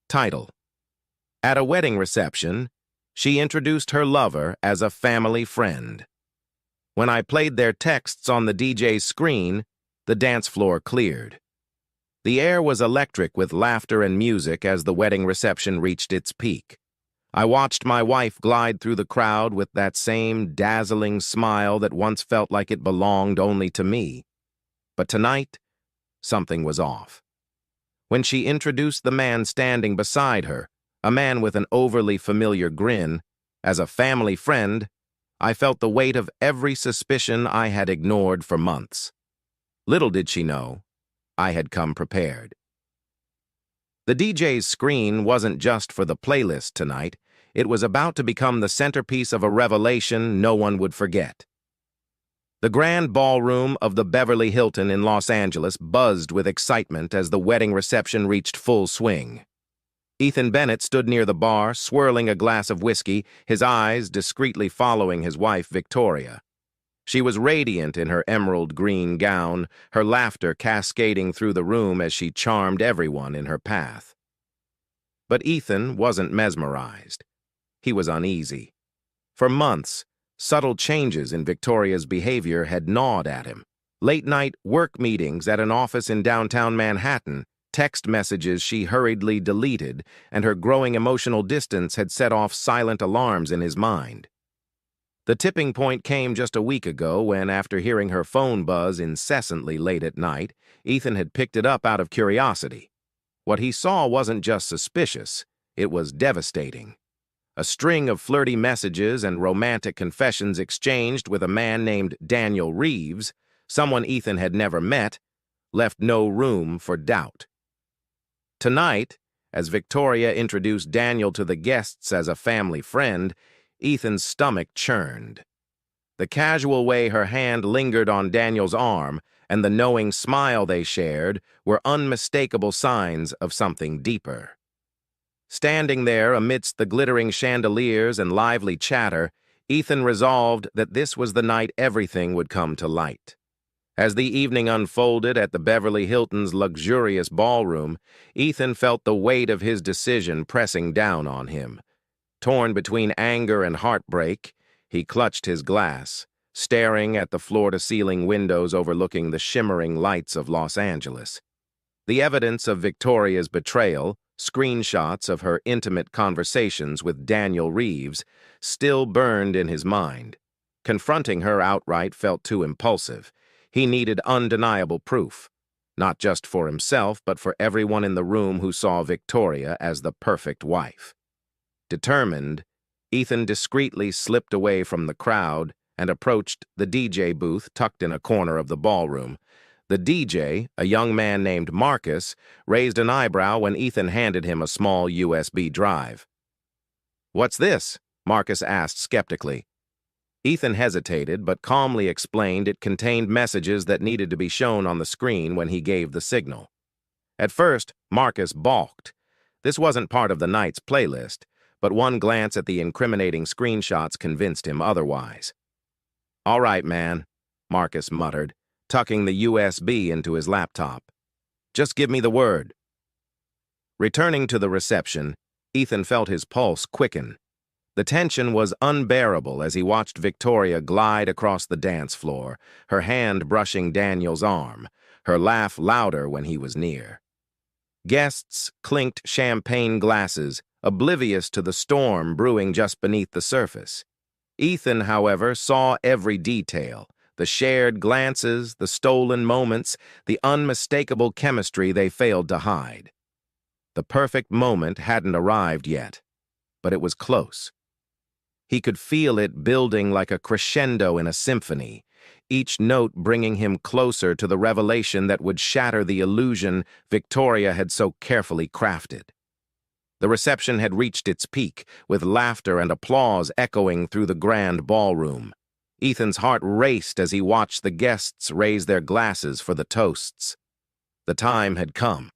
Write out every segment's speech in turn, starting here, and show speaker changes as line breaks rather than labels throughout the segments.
Title: At a wedding reception, she introduced her lover as a family friend. When I played their texts on the DJ's screen, the dance floor cleared. The air was electric with laughter and music as the wedding reception reached its peak. I watched my wife glide through the crowd with that same dazzling smile that once felt like it belonged only to me. But tonight, something was off. When she introduced the man standing beside her, a man with an overly familiar grin, as a family friend, I felt the weight of every suspicion I had ignored for months. Little did she know, I had come prepared. The DJ's screen wasn't just for the playlist tonight, it was about to become the centerpiece of a revelation no one would forget. The grand ballroom of the Beverly Hilton in Los Angeles buzzed with excitement as the wedding reception reached full swing. Ethan Bennett stood near the bar, swirling a glass of whiskey, his eyes discreetly following his wife, Victoria. She was radiant in her emerald green gown, her laughter cascading through the room as she charmed everyone in her path. But Ethan wasn't mesmerized. He was uneasy. For months, subtle changes in Victoria's behavior had gnawed at him. Late-night work meetings at an office in downtown Manhattan, text messages she hurriedly deleted, and her growing emotional distance had set off silent alarms in his mind. The tipping point came just a week ago when, after hearing her phone buzz incessantly late at night, Ethan had picked it up out of curiosity. What he saw wasn't just suspicious, it was devastating. A string of flirty messages and romantic confessions exchanged with a man named Daniel Reeves, someone Ethan had never met, left no room for doubt. Tonight, as Victoria introduced Daniel to the guests as a family friend, Ethan's stomach churned. The casual way her hand lingered on Daniel's arm and the knowing smile they shared were unmistakable signs of something deeper. Standing there amidst the glittering chandeliers and lively chatter, Ethan resolved that this was the night everything would come to light. As the evening unfolded at the Beverly Hilton's luxurious ballroom, Ethan felt the weight of his decision pressing down on him. Torn between anger and heartbreak, he clutched his glass, staring at the floor-to-ceiling windows overlooking the shimmering lights of Los Angeles. The evidence of Victoria's betrayal, screenshots of her intimate conversations with Daniel Reeves, still burned in his mind. Confronting her outright felt too impulsive. He needed undeniable proof, not just for himself, but for everyone in the room who saw Victoria as the perfect wife. Determined, Ethan discreetly slipped away from the crowd and approached the DJ booth tucked in a corner of the ballroom. The DJ, a young man named Marcus, raised an eyebrow when Ethan handed him a small USB drive. "What's this?" Marcus asked skeptically. Ethan hesitated, but calmly explained it contained messages that needed to be shown on the screen when he gave the signal. At first, Marcus balked. This wasn't part of the night's playlist, but one glance at the incriminating screenshots convinced him otherwise. "All right, man," Marcus muttered, tucking the USB into his laptop. "Just give me the word." Returning to the reception, Ethan felt his pulse quicken. The tension was unbearable as he watched Victoria glide across the dance floor, her hand brushing Daniel's arm, her laugh louder when he was near. Guests clinked champagne glasses, oblivious to the storm brewing just beneath the surface. Ethan, however, saw every detail, the shared glances, the stolen moments, the unmistakable chemistry they failed to hide. The perfect moment hadn't arrived yet, but it was close. He could feel it building like a crescendo in a symphony, each note bringing him closer to the revelation that would shatter the illusion Victoria had so carefully crafted. The reception had reached its peak, with laughter and applause echoing through the grand ballroom. Ethan's heart raced as he watched the guests raise their glasses for the toasts. The time had come.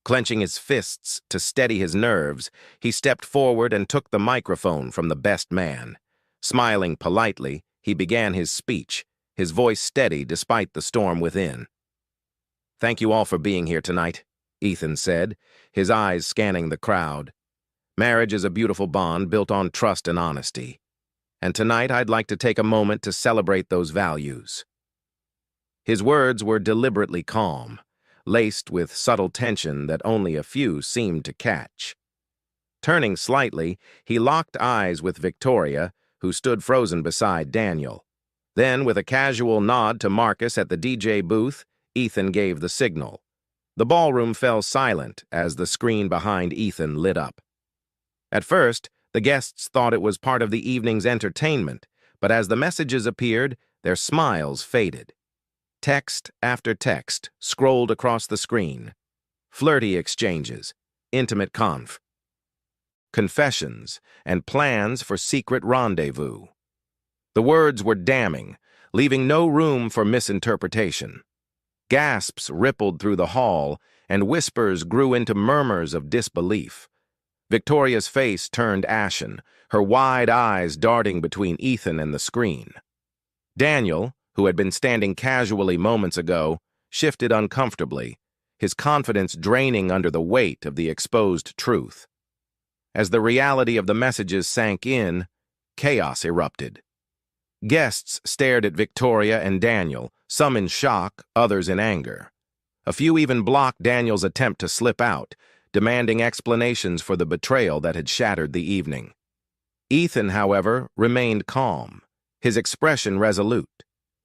Clenching his fists to steady his nerves, he stepped forward and took the microphone from the best man. Smiling politely, he began his speech, his voice steady despite the storm within. "Thank you all for being here tonight. Ethan said, his eyes scanning the crowd. "Marriage is a beautiful bond built on trust and honesty. And tonight I'd like to take a moment to celebrate those values." His words were deliberately calm, laced with subtle tension that only a few seemed to catch. Turning slightly, he locked eyes with Victoria, who stood frozen beside Daniel. Then, with a casual nod to Marcus at the DJ booth, Ethan gave the signal. The ballroom fell silent as the screen behind Ethan lit up. At first, the guests thought it was part of the evening's entertainment, but as the messages appeared, their smiles faded. Text after text scrolled across the screen. Flirty exchanges, intimate confessions, and plans for secret rendezvous. The words were damning, leaving no room for misinterpretation. Gasps rippled through the hall, and whispers grew into murmurs of disbelief. Victoria's face turned ashen, her wide eyes darting between Ethan and the screen. Daniel, who had been standing casually moments ago, shifted uncomfortably, his confidence draining under the weight of the exposed truth. As the reality of the messages sank in, chaos erupted. Guests stared at Victoria and Daniel, some in shock, others in anger. A few even blocked Daniel's attempt to slip out, demanding explanations for the betrayal that had shattered the evening. Ethan, however, remained calm, his expression resolute.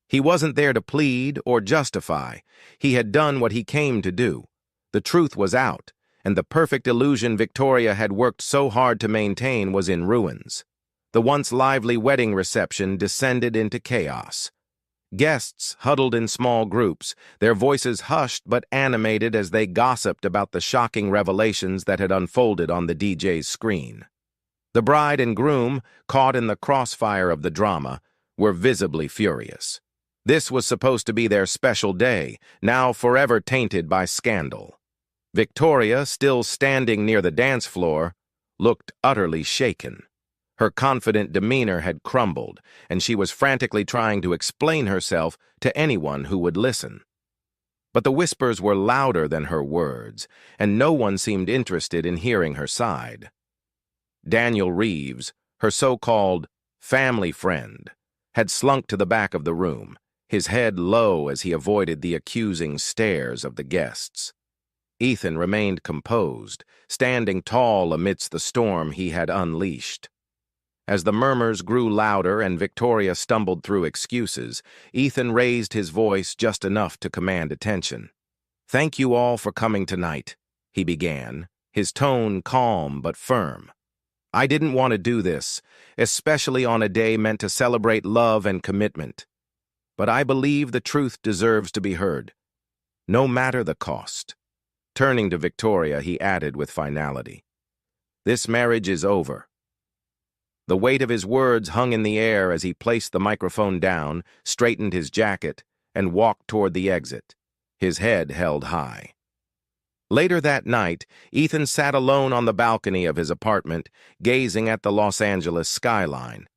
He wasn't there to plead or justify. He had done what he came to do. The truth was out, and the perfect illusion Victoria had worked so hard to maintain was in ruins. The once lively wedding reception descended into chaos. Guests huddled in small groups, their voices hushed but animated as they gossiped about the shocking revelations that had unfolded on the DJ's screen. The bride and groom, caught in the crossfire of the drama, were visibly furious. This was supposed to be their special day, now forever tainted by scandal. Victoria, still standing near the dance floor, looked utterly shaken. Her confident demeanor had crumbled, and she was frantically trying to explain herself to anyone who would listen. But the whispers were louder than her words, and no one seemed interested in hearing her side. Daniel Reeves, her so-called family friend, had slunk to the back of the room, his head low as he avoided the accusing stares of the guests. Ethan remained composed, standing tall amidst the storm he had unleashed. As the murmurs grew louder and Victoria stumbled through excuses, Ethan raised his voice just enough to command attention. "Thank you all for coming tonight," he began, his tone calm but firm. "I didn't want to do this, especially on a day meant to celebrate love and commitment. But I believe the truth deserves to be heard, no matter the cost." Turning to Victoria, he added with finality, "This marriage is over." The weight of his words hung in the air as he placed the microphone down, straightened his jacket, and walked toward the exit, his head held high. Later that night, Ethan sat alone on the balcony of his apartment, gazing at the Los Angeles skyline.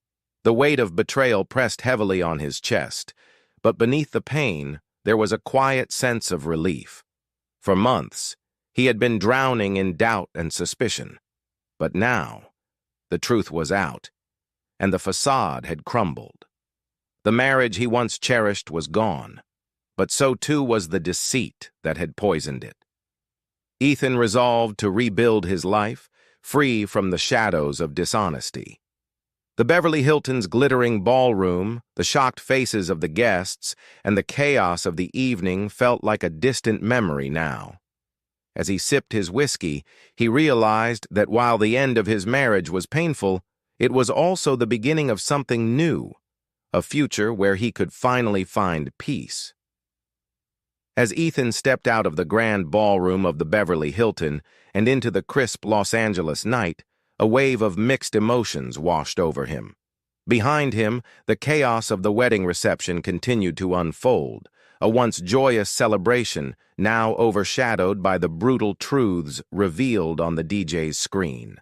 The weight of betrayal pressed heavily on his chest, but beneath the pain, there was a quiet sense of relief. For months, he had been drowning in doubt and suspicion, but now, the truth was out, and the facade had crumbled. The marriage he once cherished was gone, but so too was the deceit that had poisoned it. Ethan resolved to rebuild his life, free from the shadows of dishonesty. The Beverly Hilton's glittering ballroom, the shocked faces of the guests, and the chaos of the evening felt like a distant memory now. As he sipped his whiskey, he realized that while the end of his marriage was painful, it was also the beginning of something new, a future where he could finally find peace. As Ethan stepped out of the grand ballroom of the Beverly Hilton and into the crisp Los Angeles night, a wave of mixed emotions washed over him. Behind him, the chaos of the wedding reception continued to unfold, a once joyous celebration now overshadowed by the brutal truths revealed on the DJ's screen.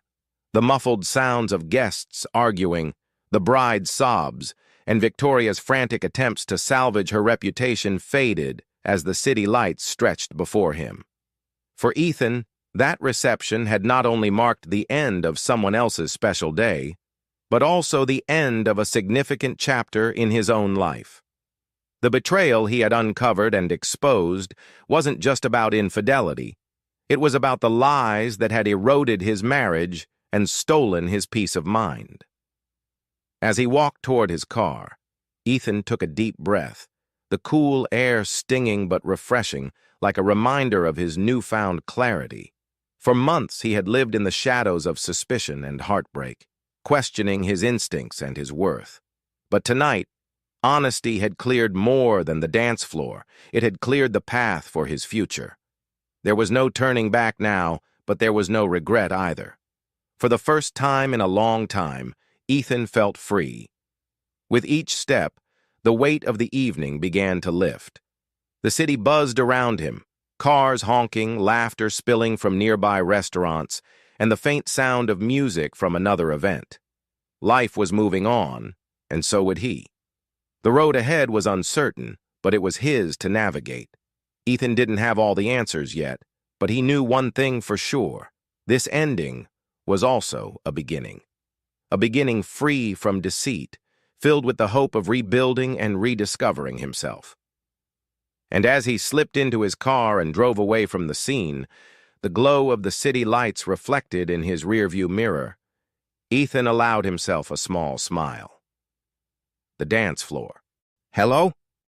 The muffled sounds of guests arguing, the bride's sobs, and Victoria's frantic attempts to salvage her reputation faded as the city lights stretched before him. For Ethan, that reception had not only marked the end of someone else's special day, but also the end of a significant chapter in his own life. The betrayal he had uncovered and exposed wasn't just about infidelity. It was about the lies that had eroded his marriage and stolen his peace of mind. As he walked toward his car, Ethan took a deep breath, the cool air stinging but refreshing, like a reminder of his newfound clarity. For months he had lived in the shadows of suspicion and heartbreak, questioning his instincts and his worth. But tonight, honesty had cleared more than the dance floor. It had cleared the path for his future. There was no turning back now, but there was no regret either. For the first time in a long time, Ethan felt free. With each step, the weight of the evening began to lift. The city buzzed around him, cars honking, laughter spilling from nearby restaurants, and the faint sound of music from another event. Life was moving on, and so would he. The road ahead was uncertain, but it was his to navigate. Ethan didn't have all the answers yet, but he knew one thing for sure. This ending was also a beginning. A beginning free from deceit, filled with the hope of rebuilding and rediscovering himself. And as he slipped into his car and drove away from the scene, the glow of the city lights reflected in his rearview mirror, Ethan allowed himself a small smile. The dance floor. "Hello?"